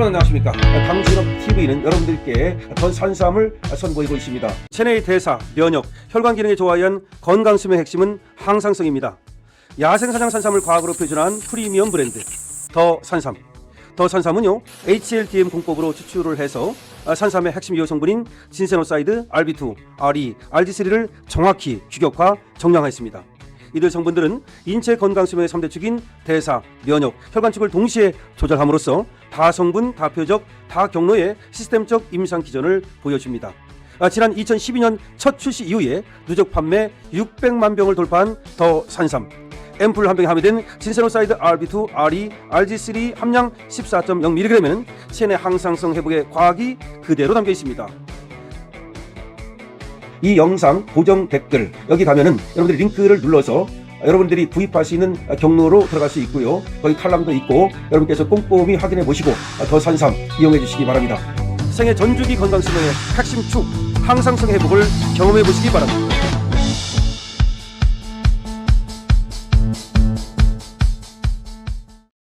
여러분 안녕하십니까. 강신업TV는 여러분들께 더 산삼을 선보이고 있습니다. 체내의 대사, 면역, 혈관 기능에 좋아한 건강수명의 핵심은 항상성입니다. 야생사냥 산삼을 과학으로 표준한 프리미엄 브랜드 더 산삼. 더 산삼은요 HLDM 공법으로 추출을 해서 산삼의 핵심 유효 성분인 진세노사이드, RB2, RE, RG3를 정확히 규격화, 정량했습니다. 이들 성분들은 인체 건강 수명의 3대 축인 대사, 면역, 혈관 축을 동시에 조절함으로써 다성분, 다표적, 다경로의 시스템적 임상 기전을 보여줍니다. 지난 2012년 첫 출시 이후에 누적 판매 600만 병을 돌파한 더 산삼. 앰플 한 병에 함유된 진세노사이드 RB2, RE, RG3 함량 14.0mg에는 체내 항상성 회복의 과학이 그대로 담겨 있습니다. 이 영상 고정 댓글 여기 가면은 여러분들이 링크를 눌러서 여러분들이 구입할 수 있는 경로로 들어갈 수 있고요. 거기 칼럼도 있고 여러분께서 꼼꼼히 확인해 보시고 더 산삼 이용해 주시기 바랍니다. 생애 전주기 건강수명의 핵심 축 항상성 회복을 경험해 보시기 바랍니다.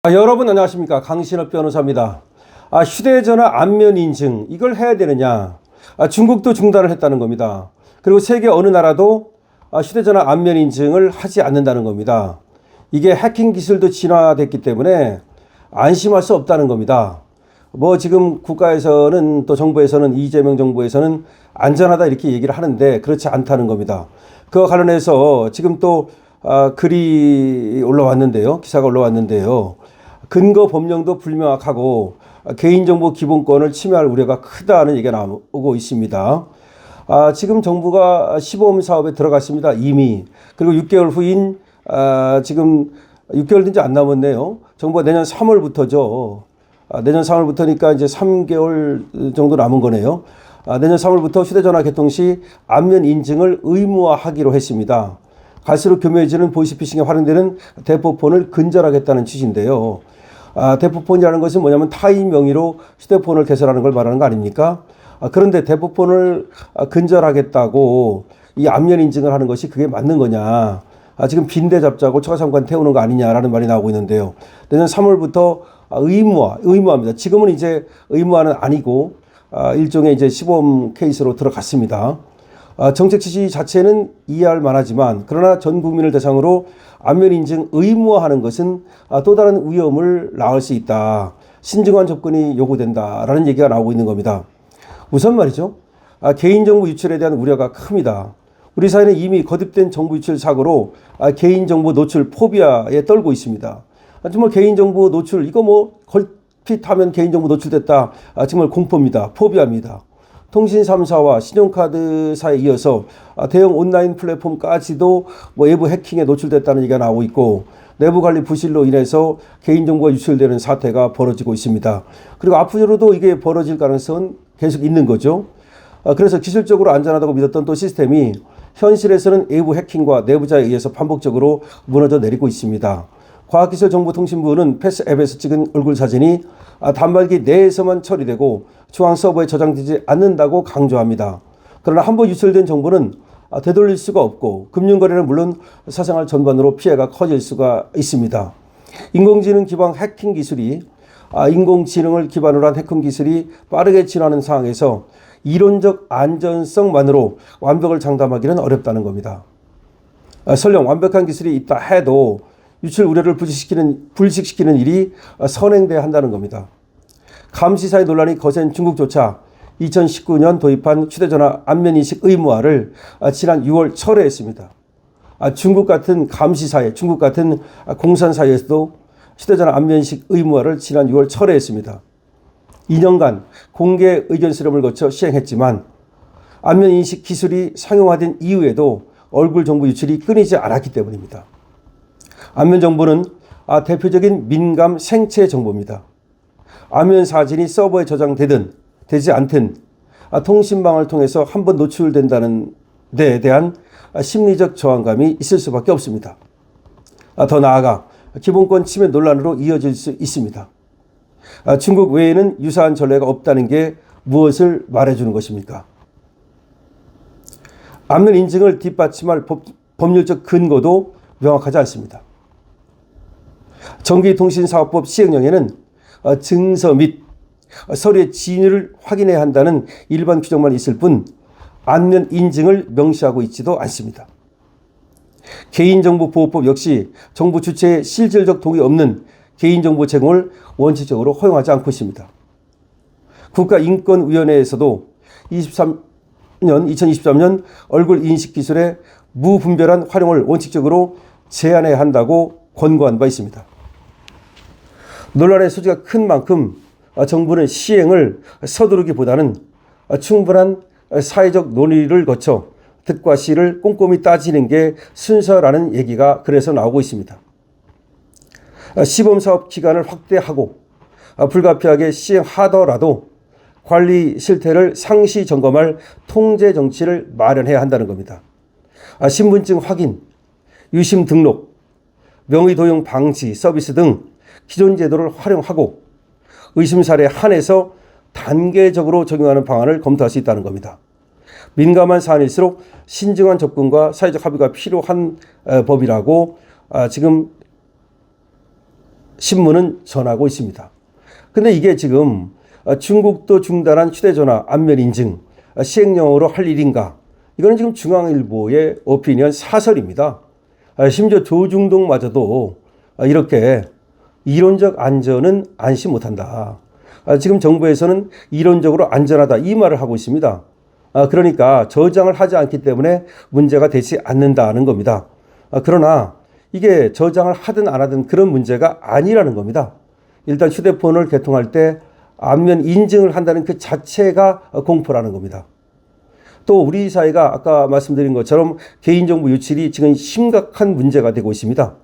여러분 안녕하십니까. 강신업 변호사입니다. 휴대전화 안면 인증 이걸 해야 되느냐. 중국도 중단을 했다는 겁니다. 그리고 세계 어느 나라도 휴대전화 안면 인증을 하지 않는다는 겁니다. 이게 해킹 기술도 진화됐기 때문에 안심할 수 없다는 겁니다. 지금 국가에서는 또 정부에서는 이재명 정부에서는 안전하다 이렇게 얘기를 하는데 그렇지 않다는 겁니다. 그와 관련해서 지금 또 글이 올라왔는데요. 기사가 올라왔는데요. 근거 법령도 불명확하고 개인정보 기본권을 침해할 우려가 크다는 얘기가 나오고 있습니다. 지금 정부가 시범 사업에 들어갔습니다. 이미. 그리고 6개월 후인 지금 6개월 된 지 안 남았네요. 정부가 내년 3월부터죠. 내년 3월부터니까 이제 3개월 정도 남은 거네요. 내년 3월부터 휴대전화 개통 시 안면 인증을 의무화하기로 했습니다. 갈수록 교묘해지는 보이스피싱에 활용되는 대포폰을 근절하겠다는 취지인데요. 대포폰이라는 것은 뭐냐면 타인 명의로 휴대폰을 개설하는 걸 말하는 거 아닙니까? 그런데 대포폰을 근절하겠다고 이 안면 인증을 하는 것이 그게 맞는 거냐. 지금 빈대 잡자고 처가상관 태우는 거 아니냐라는 말이 나오고 있는데요. 내년 3월부터 의무화입니다. 지금은 이제 의무화는 아니고 일종의 이제 시범 케이스로 들어갔습니다. 정책 취지 자체는 이해할 만하지만 그러나 전 국민을 대상으로 안면 인증 의무화하는 것은 또 다른 위험을 낳을 수 있다. 신중한 접근이 요구된다라는 얘기가 나오고 있는 겁니다. 우선 말이죠. 개인정보 유출에 대한 우려가 큽니다. 우리 사회는 이미 거듭된 정보 유출 사고로 개인정보 노출 포비아에 떨고 있습니다. 정말 개인정보 노출 이거 걸핏하면 개인정보 노출됐다. 정말 공포입니다. 포비아입니다. 통신 3사와 신용카드사에 이어서 대형 온라인 플랫폼까지도 외부 해킹에 노출됐다는 얘기가 나오고 있고 내부 관리 부실로 인해서 개인정보가 유출되는 사태가 벌어지고 있습니다. 그리고 앞으로도 이게 벌어질 가능성은 계속 있는 거죠. 그래서 기술적으로 안전하다고 믿었던 또 시스템이 현실에서는 외부 해킹과 내부자에 의해서 반복적으로 무너져 내리고 있습니다. 과학기술정보통신부는 패스 앱에서 찍은 얼굴 사진이 단말기 내에서만 처리되고 중앙 서버에 저장되지 않는다고 강조합니다. 그러나 한번 유출된 정보는 되돌릴 수가 없고 금융거래는 물론 사생활 전반으로 피해가 커질 수가 있습니다. 인공지능을 기반으로 한 해킹 기술이 빠르게 진화하는 상황에서 이론적 안전성만으로 완벽을 장담하기는 어렵다는 겁니다. 설령 완벽한 기술이 있다 해도 유출 우려를 불식시키는 일이 선행돼야 한다는 겁니다. 감시사의 논란이 거센 중국조차 2019년 도입한 휴대전화 안면인식 의무화를 지난 6월 철회했습니다. 중국 같은 감시사회, 중국 같은 공산사회에서도 휴대전화 안면인식 의무화를 지난 6월 철회했습니다. 2년간 공개 의견 수렴을 거쳐 시행했지만 안면인식 기술이 상용화된 이후에도 얼굴 정보 유출이 끊이지 않았기 때문입니다. 안면 정보는 대표적인 민감 생체 정보입니다. 안면 사진이 서버에 저장되든 되지 않든 통신망을 통해서 한번 노출된다는 데에 대한 심리적 저항감이 있을 수밖에 없습니다. 더 나아가 기본권 침해 논란으로 이어질 수 있습니다. 중국 외에는 유사한 전례가 없다는 게 무엇을 말해주는 것입니까? 안면 인증을 뒷받침할 법률적 근거도 명확하지 않습니다. 전기통신사업법 시행령에는 증서 및 서류의 진위를 확인해야 한다는 일반 규정만 있을 뿐 안면 인증을 명시하고 있지도 않습니다. 개인정보보호법 역시 정부 주체의 실질적 동의 없는 개인정보 제공을 원칙적으로 허용하지 않고 있습니다. 국가인권위원회에서도 2023년 얼굴 인식 기술의 무분별한 활용을 원칙적으로 제한해야 한다고 권고한 바 있습니다. 논란의 소지가 큰 만큼 정부는 시행을 서두르기보다는 충분한 사회적 논의를 거쳐 득과 실을 꼼꼼히 따지는 게 순서라는 얘기가 그래서 나오고 있습니다. 시범사업 기간을 확대하고 불가피하게 시행하더라도 관리 실태를 상시 점검할 통제 정치를 마련해야 한다는 겁니다. 신분증 확인, 유심 등록, 명의 도용 방지 서비스 등 기존 제도를 활용하고 의심 사례에 한해서 단계적으로 적용하는 방안을 검토할 수 있다는 겁니다. 민감한 사안일수록 신중한 접근과 사회적 합의가 필요한 법이라고 지금 신문은 전하고 있습니다. 근데 이게 지금 중국도 중단한 휴대전화 안면 인증 시행령으로 할 일인가? 이거는 지금 중앙일보의 오피니언 사설입니다. 심지어 조중동마저도 이렇게 이론적 안전은 안심 못한다. 지금 정부에서는 이론적으로 안전하다 이 말을 하고 있습니다. 그러니까 저장을 하지 않기 때문에 문제가 되지 않는다는 겁니다. 그러나 이게 저장을 하든 안 하든 그런 문제가 아니라는 겁니다. 일단 휴대폰을 개통할 때 안면 인증을 한다는 그 자체가 공포라는 겁니다. 또 우리 사회가 아까 말씀드린 것처럼 개인정보 유출이 지금 심각한 문제가 되고 있습니다.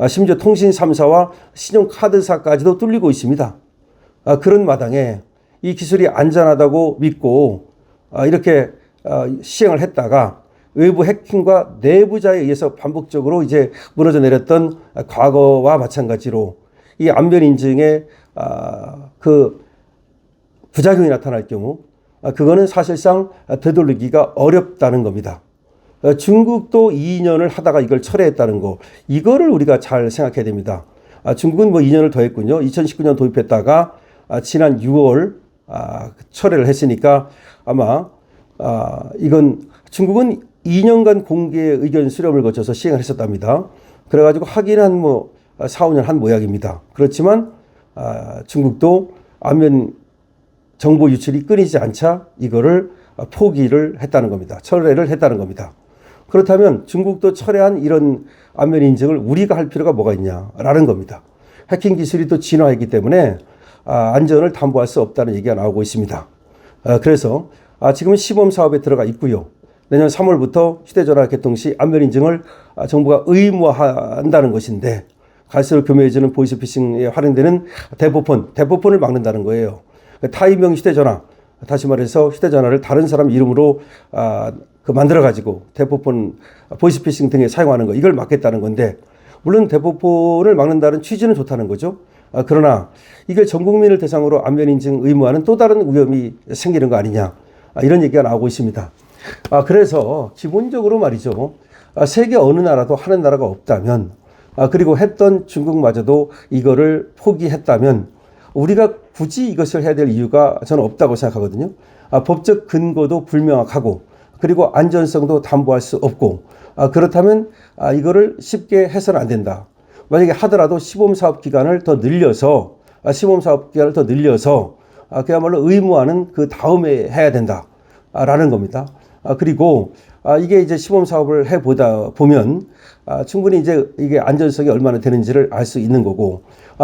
심지어 통신 3사와 신용카드사까지도 뚫리고 있습니다. 그런 마당에 이 기술이 안전하다고 믿고 이렇게 시행을 했다가 외부 해킹과 내부자에 의해서 반복적으로 이제 무너져 내렸던 과거와 마찬가지로 이 안면 인증의 그 부작용이 나타날 경우 그거는 사실상 되돌리기가 어렵다는 겁니다. 중국도 2년을 하다가 이걸 철회했다는 거 이거를 우리가 잘 생각해야 됩니다. 중국은 뭐 2년을 더 했군요. 2019년 도입했다가 지난 6월 철회를 했으니까 아마 이건 중국은 2년간 공개 의견 수렴을 거쳐서 시행을 했었답니다. 그래가지고 하기는 뭐 4, 5년 한 모양입니다. 그렇지만 중국도 안면 정보 유출이 끊이지 않자 이거를 포기를 했다는 겁니다. 철회를 했다는 겁니다. 그렇다면 중국도 철회한 이런 안면 인증을 우리가 할 필요가 뭐가 있냐라는 겁니다. 해킹 기술이 또 진화했기 때문에 안전을 담보할 수 없다는 얘기가 나오고 있습니다. 그래서 지금은 시범 사업에 들어가 있고요. 내년 3월부터 휴대전화 개통 시 안면 인증을 정부가 의무화한다는 것인데 갈수록 교묘해지는 보이스피싱에 활용되는 대포폰을 막는다는 거예요. 타이명 휴대전화, 다시 말해서 휴대전화를 다른 사람 이름으로 만들어가지고 대포폰, 보이스피싱 등에 사용하는 거, 이걸 막겠다는 건데, 물론 대포폰을 막는다는 취지는 좋다는 거죠. 그러나 이걸 전 국민을 대상으로 안면 인증 의무화는 또 다른 위험이 생기는 거 아니냐, 이런 얘기가 나오고 있습니다. 그래서 기본적으로 말이죠. 세계 어느 나라도 하는 나라가 없다면, 그리고 했던 중국마저도 이거를 포기했다면 우리가 굳이 이것을 해야 될 이유가 저는 없다고 생각하거든요. 법적 근거도 불명확하고 그리고 안전성도 담보할 수 없고 그렇다면 이거를 쉽게 해서는 안 된다. 만약에 하더라도 시범사업 기간을 더 늘려서 그야말로 의무화는 그 다음에 해야 된다라는 겁니다. 그리고 이게 이제 시범사업을 해보다 보면 충분히 이제 이게 안전성이 얼마나 되는지를 알 수 있는 거고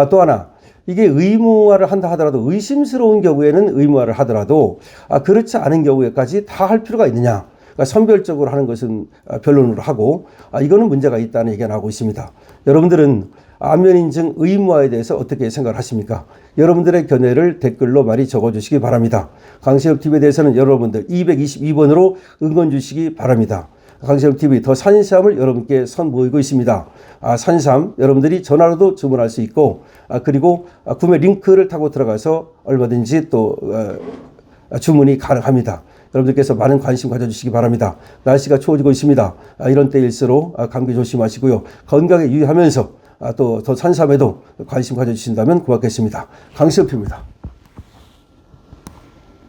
또 하나 이게 의무화를 한다 하더라도 의심스러운 경우에는 의무화를 하더라도 그렇지 않은 경우에까지 다 할 필요가 있느냐. 그러니까 선별적으로 하는 것은 변론으로 하고 이거는 문제가 있다는 얘기가 나오고 있습니다. 여러분들은 안면인증 의무화에 대해서 어떻게 생각을 하십니까? 여러분들의 견해를 댓글로 많이 적어주시기 바랍니다. 강신업TV에 대해서는 여러분들 222번으로 응원 주시기 바랍니다. 강신업TV 더 산삼을 여러분께 선보이고 있습니다. 산삼 여러분들이 전화로도 주문할 수 있고 그리고 구매 링크를 타고 들어가서 얼마든지 또 주문이 가능합니다. 여러분들께서 많은 관심 가져주시기 바랍니다. 날씨가 추워지고 있습니다. 이런 때일수록 감기 조심하시고요. 건강에 유의하면서 또 더 산삼에도 관심 가져주신다면 고맙겠습니다. 강신업TV입니다.